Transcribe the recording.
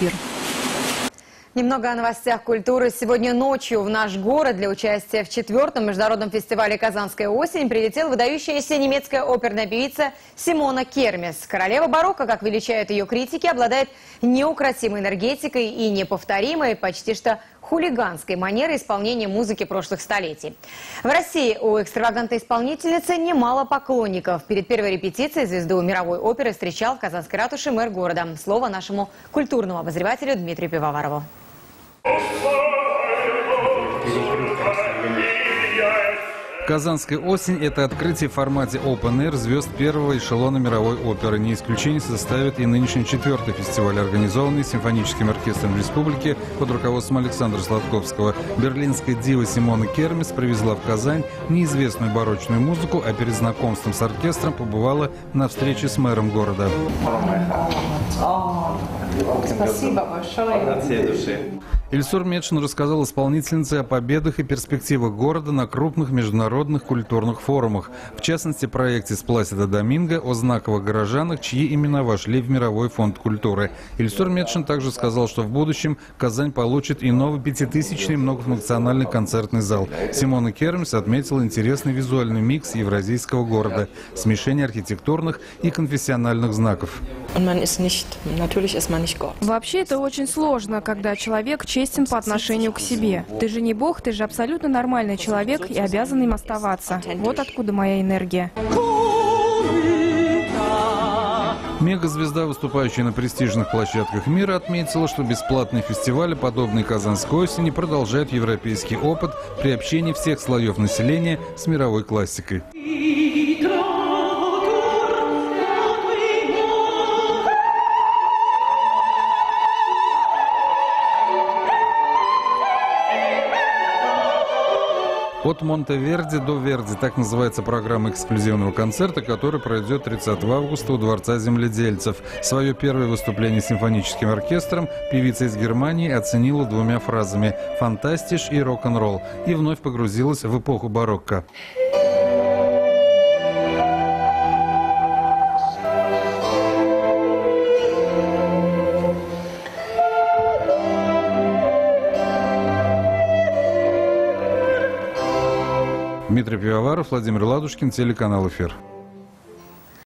эфир. Немного о новостях культуры. Сегодня ночью в наш город для участия в 4-м международном фестивале «Казанская осень» прилетела выдающаяся немецкая оперная певица Симона Кермес. Королева барокко, как величают ее критики, обладает неукротимой энергетикой и неповторимой, почти что хулиганской манерой исполнения музыки прошлых столетий. В России у экстравагантной исполнительницы немало поклонников. Перед первой репетицией звезду мировой оперы встречал в Казанской ратуше мэр города. Слово нашему культурному обозревателю Дмитрию Пивоварову. «Казанская осень» – это открытие в формате Open Air звезд первого эшелона мировой оперы. Не исключение составит и нынешний 4-й фестиваль, организованный Симфоническим оркестром республики под руководством Александра Сладковского. Берлинская дива Симона Кермес привезла в Казань неизвестную барочную музыку, а перед знакомством с оркестром побывала на встрече с мэром города. Спасибо большое. От всей души. Ильсур Метшин рассказал исполнительнице о победах и перспективах города на крупных международных культурных форумах. В частности, проекте с Пласидо Доминго о знаковых горожанах, чьи имена вошли в Мировой фонд культуры. Ильсур Метшин также сказал, что в будущем Казань получит и новый 5000-й многофункциональный концертный зал. Симона Кермес отметила интересный визуальный микс евразийского города, смешение архитектурных и конфессиональных знаков. Вообще это очень сложно, когда человек честен по отношению к себе. Ты же не бог, ты же абсолютно нормальный человек и обязан им оставаться. Вот откуда моя энергия. Мегазвезда, выступающая на престижных площадках мира, отметила, что бесплатные фестивали, подобные «Казанской осени», продолжают европейский опыт при общении всех слоев населения с мировой классикой. От Монтеверди до Верди – так называется программа эксклюзивного концерта, который пройдет 30 августа у Дворца земледельцев. Свое первое выступление с симфоническим оркестром певица из Германии оценила 2 фразами «фантастиш» и «рок-н-ролл» и вновь погрузилась в эпоху барокко. Дмитрий Пивоваров, Владимир Ладушкин, телеканал «Эфир».